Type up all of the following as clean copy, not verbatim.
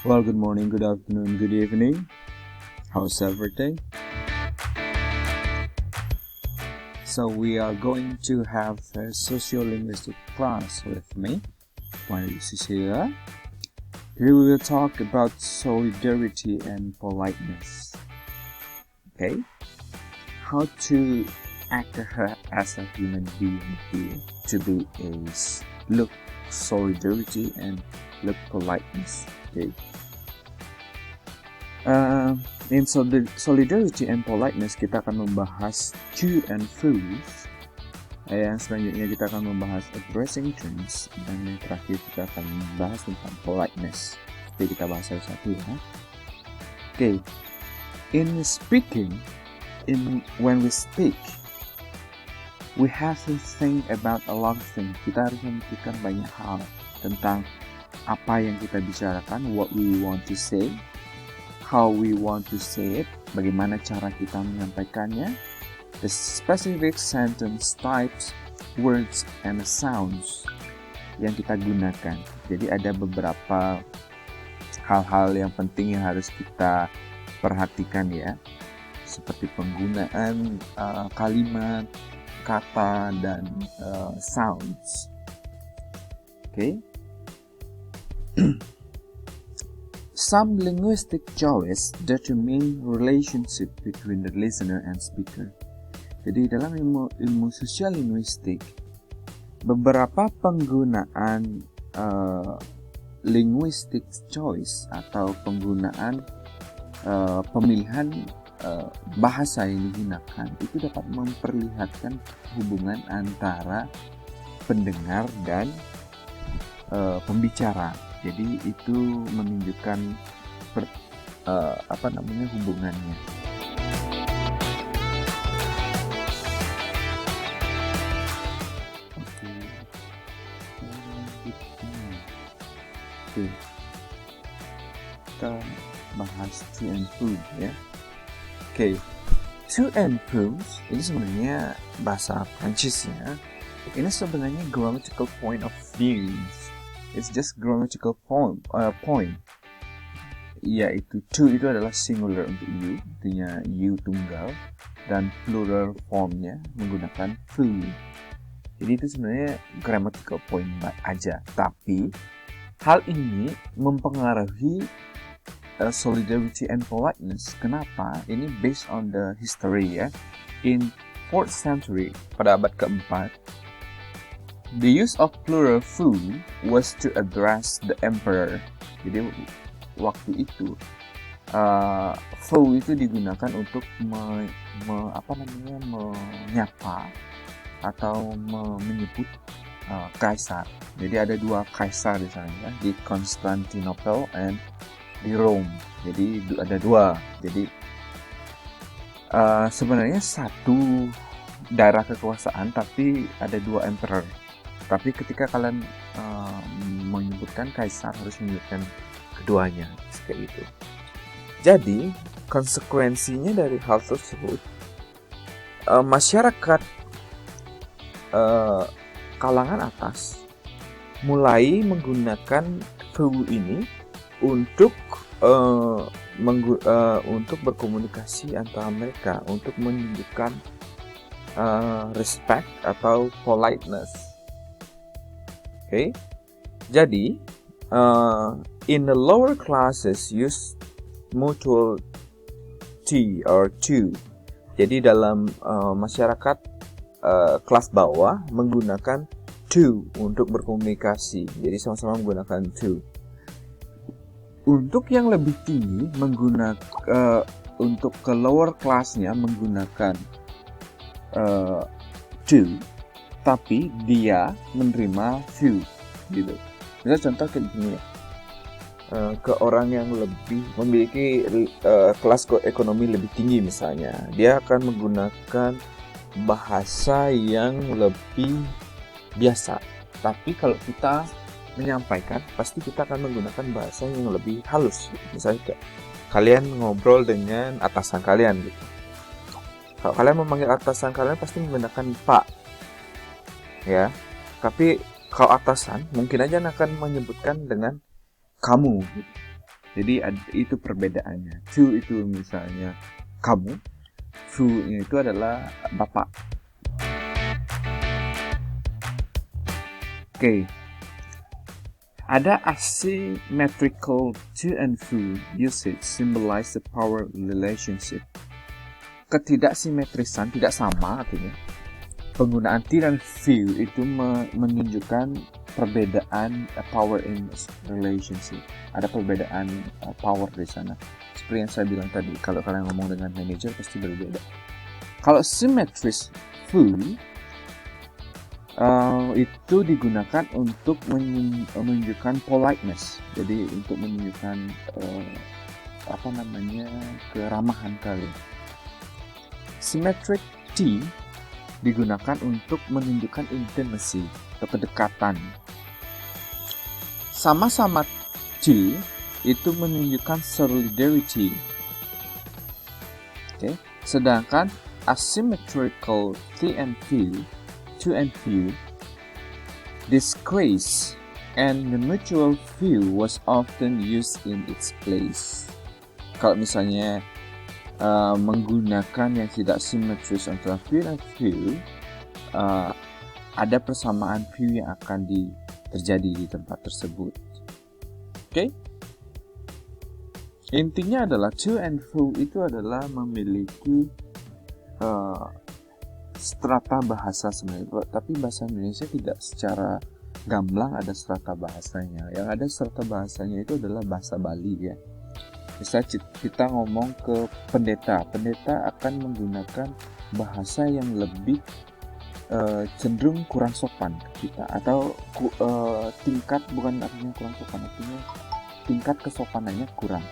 Well, good morning, good afternoon, good evening. How's everything? So we are going to have a sociolinguistic class with me, Mario Cecilia. Here we will talk about solidarity and politeness. Okay? How to act as a human being to be look solidarity and look politeness. Okay? In solidarity and politeness kita akan membahas to and fro's. Yang selanjutnya kita akan membahas addressing terms, dan yang terakhir kita akan membahas tentang politeness. Jadi kita bahas satu-satu ya. Okay. When we speak, we have to think about a lot of things. Kita harus memikirkan banyak hal tentang apa yang kita bicarakan, what we want to say, how we want to say it, bagaimana cara kita menyampaikannya, the specific sentence types, words, and sounds yang kita gunakan. Jadi ada beberapa hal-hal yang penting yang harus kita perhatikan ya, seperti penggunaan kalimat, kata, dan sounds. Okay. Some linguistic choices determine relationship between the listener and speaker. Jadi dalam ilmu sosial linguistik, beberapa penggunaan linguistic choice atau penggunaan pemilihan bahasa yang digunakan itu dapat memperlihatkan hubungan antara pendengar dan pembicara. Jadi itu menunjukkan hubungannya. Oke. Kita bahas to and fro ya. Oke. To and fro ini sebenarnya bahasa Prancis ya. Ini sebenarnya grammatical point of view. It's just grammatical point. Yaitu to itu adalah singular untuk you, artinya you tunggal, dan plural formnya menggunakan foo. Jadi itu sebenarnya grammatical point aja. Tapi hal ini mempengaruhi solidarity and politeness. Kenapa? Ini based on the history ya. In 4th century, pada abad keempat, the use of plural foo was to address the emperor. Jadi waktu itu foo itu digunakan untuk menyapa atau menyebut kaisar. Jadi ada dua kaisar di sana ya, di Constantinople and di Rome. Jadi ada dua. Jadi sebenarnya satu daerah kekuasaan tapi ada dua emperor. Tapi ketika kalian menyebutkan kaisar harus menyebutkan keduanya seperti itu. Jadi konsekuensinya dari hal tersebut, masyarakat kalangan atas mulai menggunakan foo ini untuk berkomunikasi antara mereka, untuk menunjukkan respect atau politeness. Okay. Jadi in the lower classes use mutual T or to. Jadi dalam masyarakat kelas bawah menggunakan to untuk berkomunikasi. Jadi sama-sama menggunakan to. Untuk yang lebih tinggi untuk ke lower classnya menggunakan to, tapi dia menerima few gitu. Misalnya contoh kayak gini ya, ke orang yang lebih memiliki kelas ekonomi lebih tinggi misalnya, dia akan menggunakan bahasa yang lebih biasa. Tapi kalau kita menyampaikan, pasti kita akan menggunakan bahasa yang lebih halus. Misalnya kayak kalian ngobrol dengan atasan kalian gitu. Kalau kalian memanggil atasan kalian pasti menggunakan Pak, ya. Tapi kalau atasan mungkin aja akan menyebutkan dengan kamu gitu. Jadi itu perbedaannya. To itu misalnya kamu, who-nya itu adalah bapak. Oke. Ada asymmetrical to and who usage symbolize the power relationship. Ketidaksimetrisan, tidak sama artinya. Penggunaan to dan who itu menunjukkan perbedaan power in relationship. Ada perbedaan power di sana. Seperti yang saya bilang tadi, kalau kalian ngomong dengan manager pasti berbeda. Kalau symmetris who itu digunakan untuk menunjukkan politeness. Jadi untuk menunjukkan keramahan kalian. Symmetric T digunakan untuk menunjukkan intimacy atau kedekatan. Sama-sama to itu menunjukkan solidarity. Okay. Sedangkan asymmetrical T and P, to and few, disgrace and the mutual view was often used in its place. Kalau misalnya menggunakan yang tidak simetris antara view dan view, ada persamaan view yang akan terjadi di tempat tersebut. Oke? Intinya adalah to and fro itu adalah memiliki strata bahasa sebenarnya, tapi bahasa Indonesia tidak secara gamblang ada strata bahasanya. Yang ada strata bahasanya itu adalah bahasa Bali ya. Misalnya kita ngomong ke pendeta akan menggunakan bahasa yang lebih cenderung kurang sopan ke kita, atau tingkat, bukan artinya kurang sopan, artinya tingkat kesopanannya kurang.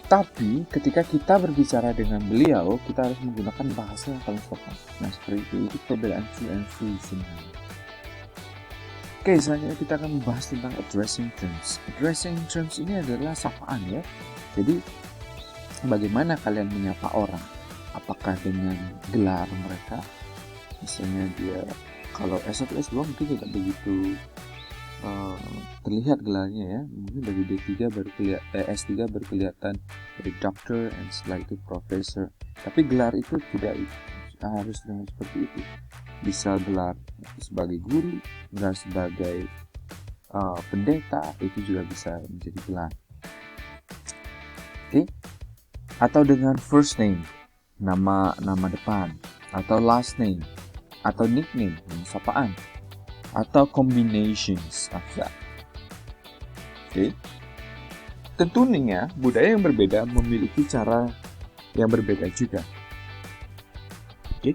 Tapi ketika kita berbicara dengan beliau, kita harus menggunakan bahasa yang paling sopan. Nah seperti itu perbedaan to and fro sebenarnya. Oke, selanjutnya kita akan membahas tentang addressing terms. Addressing terms ini adalah sapaan ya. Jadi, bagaimana kalian menyapa orang? Apakah dengan gelar mereka? Misalnya dia, kalau S1, S2 mungkin tidak begitu terlihat gelarnya ya. Mungkin dari D3 baru S3 baru kelihatan dari doctor, and setelah itu professor. Tapi gelar itu tidak harus dengan seperti itu. Bisa gelar sebagai guru, gelar sebagai pendeta, itu juga bisa menjadi gelar. Oke? Atau dengan first name, nama depan, atau last name, atau nickname, sapaan, atau combinations of that. Oke? Tentunya budaya yang berbeda memiliki cara yang berbeda juga. Oke?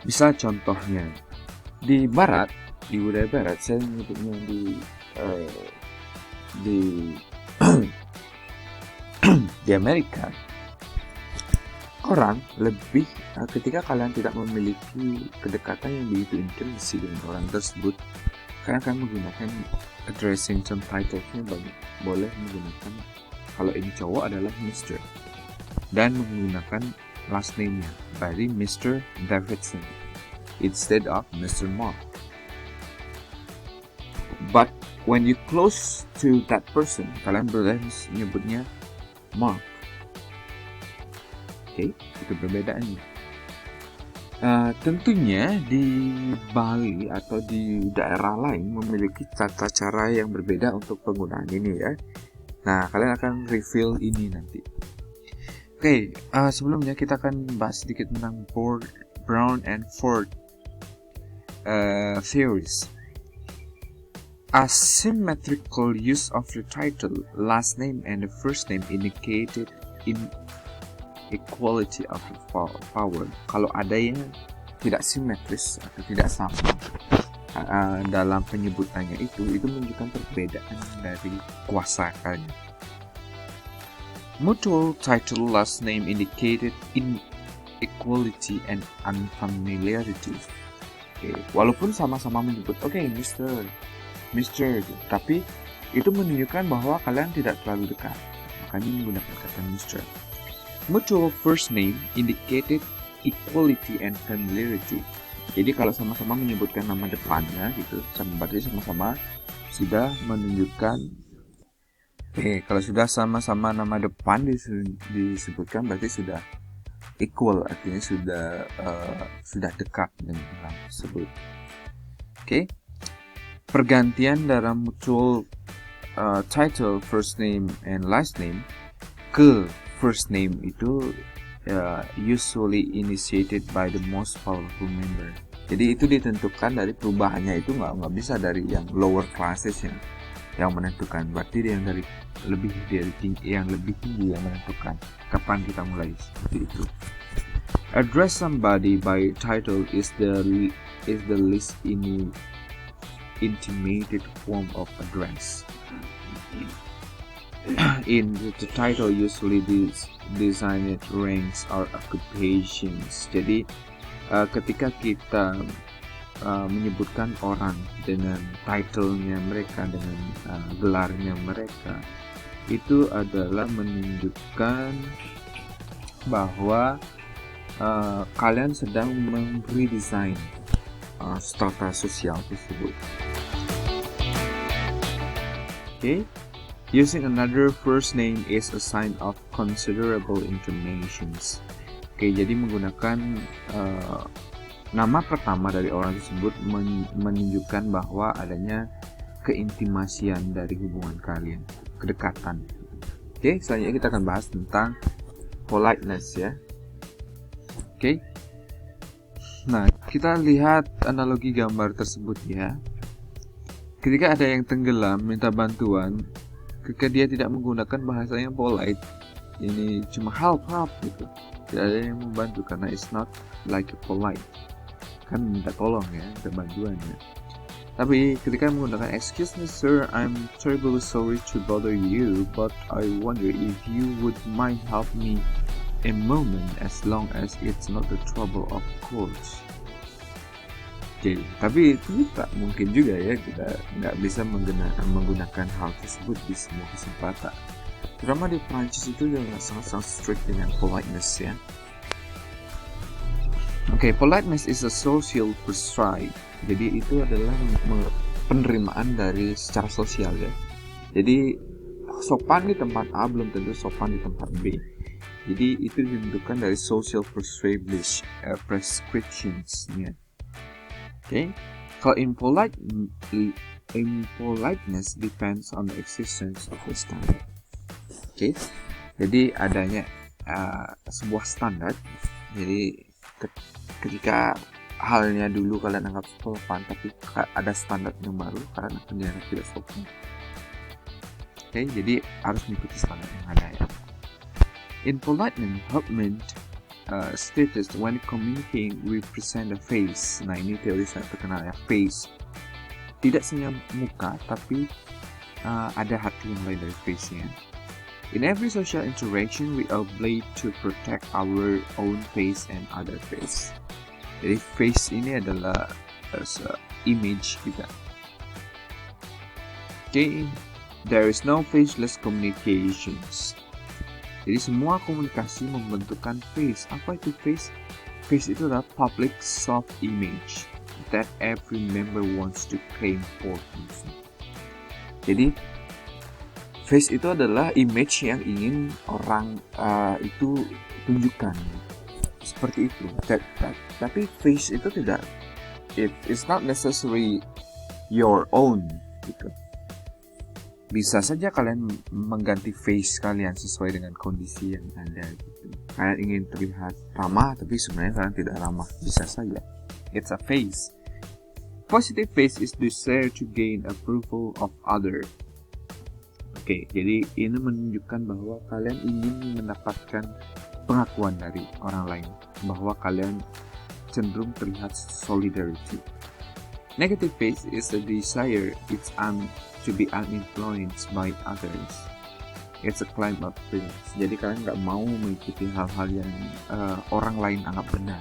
Bisa contohnya di barat, di budaya barat, saya menyebutnya di Amerika, orang lebih ketika kalian tidak memiliki kedekatan yang begitu intens dengan orang tersebut, kalian akan menggunakan addressing term title-nya boleh menggunakan, kalau ini cowok adalah Mr. dan menggunakan last name-nya dari Mr. Davidson instead of Mr. Mark. But when you close to that person, kalian boleh menyebutnya Mark. Oke, itu perbedaannya. Tentunya di Bali atau di daerah lain memiliki tata cara yang berbeda untuk penggunaan ini ya. Nah, kalian akan reveal ini nanti. Oke, sebelumnya kita akan bahas sedikit tentang Brown and Ford theories. Asymmetrical use of the title, last name, and the first name indicated inequality of the power. Kalau ada yang tidak simetris atau tidak sama dalam penyebutannya itu menunjukkan perbedaan dari kuasa kalian. Mutual title last name indicated inequality and unfamiliarity. Okay. Walaupun sama-sama menyebut Mr. Tapi itu menunjukkan bahwa kalian tidak terlalu dekat. Makanya menggunakan kata Mr. Mutual first name indicated equality and familiarity. Jadi kalau sama-sama menyebutkan nama depannya gitu, berarti sama-sama sudah menunjukkan Oke, kalau sudah sama-sama nama depan disebutkan berarti sudah equal, artinya sudah dekat dengan orang tersebut. Oke, pergantian dalam mutual title first name and last name ke first name itu usually initiated by the most powerful member. Jadi itu ditentukan dari perubahannya, itu nggak bisa dari yang lower classes yang menentukan, berarti yang dari lebih tinggi yang menentukan kapan kita mulai seperti itu. Address somebody by title is the least intimated form of address. In the title usually designed ranks or occupations. Jadi ketika kita menyebutkan orang dengan title-nya mereka, dengan gelarnya mereka, itu adalah menunjukkan bahwa kalian sedang meredesign strata sosial tersebut. Okay? Using another first name is a sign of considerable intimations. Oke, jadi menggunakan nama pertama dari orang tersebut menunjukkan bahwa adanya keintimasian dari hubungan kalian, kedekatan. Oke, selanjutnya kita akan bahas tentang politeness ya. Oke. Nah, kita lihat analogi gambar tersebut ya. Ketika ada yang tenggelam minta bantuan, ketika dia tidak menggunakan bahasa yang polite, ini cuma help gitu, tidak ada yang membantu karena it's not like polite, kan minta tolong ya, minta bantuan ya. Tapi ketika menggunakan excuse me sir, I'm terribly sorry to bother you, but I wonder if you would mind help me a moment, as long as it's not the trouble of course. Oke, tapi itu tak mungkin juga ya, kita nggak bisa menggunakan hal tersebut di semua kesempatan. Terutama di Prancis itu juga sangat strict dengan politeness ya. Oke, politeness is a social prescribed. Jadi itu adalah penerimaan dari secara sosial ya. Jadi sopan di tempat A belum tentu sopan di tempat B. Jadi itu ditentukan dari social prescriptions ya. Okay. Kalau impoliteness depends on the existence of the standard. Okay. Jadi adanya sebuah standar. Jadi ketika halnya dulu kalian anggap sopan, tapi ada standar yang baru, kalian akan dianggap tidak sopan. Okay. Jadi harus mengikuti standar yang ada ya. Impoliteness status when communicating we present a face. Nah, ini teori saya terkenal ya, face. Tidak hanya muka, tapi ada hati yang lain dari face-nya. In every social interaction, we are obliged to protect our own face and other face. Jadi face ini adalah image kita. Okay, there is no faceless communications. Jadi semua komunikasi membentukkan face. Apa itu face? Face itu adalah public self-image that every member wants to claim for himself. Jadi face itu adalah image yang ingin orang itu tunjukkan. Seperti itu. Tapi face itu tidak, it's not necessary your own gitu. Bisa saja kalian mengganti face kalian sesuai dengan kondisi yang ada gitu. Kalian ingin terlihat ramah, tapi sebenarnya kalian tidak ramah. Bisa saja. It's a face. Positive face is desire to gain approval of other. Oke, jadi ini menunjukkan bahwa kalian ingin mendapatkan pengakuan dari orang lain, bahwa kalian cenderung terlihat solidarity. Negative face is a desire to be uninfluenced by others. It's a climb of feelings. Jadi kalian nggak mau mengikuti hal-hal yang orang lain anggap benar.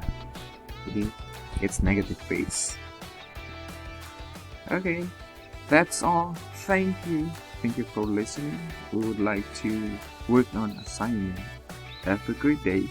Jadi it's negative face. Okay, that's all. Thank you for listening. We would like to work on assignment. Have a great day.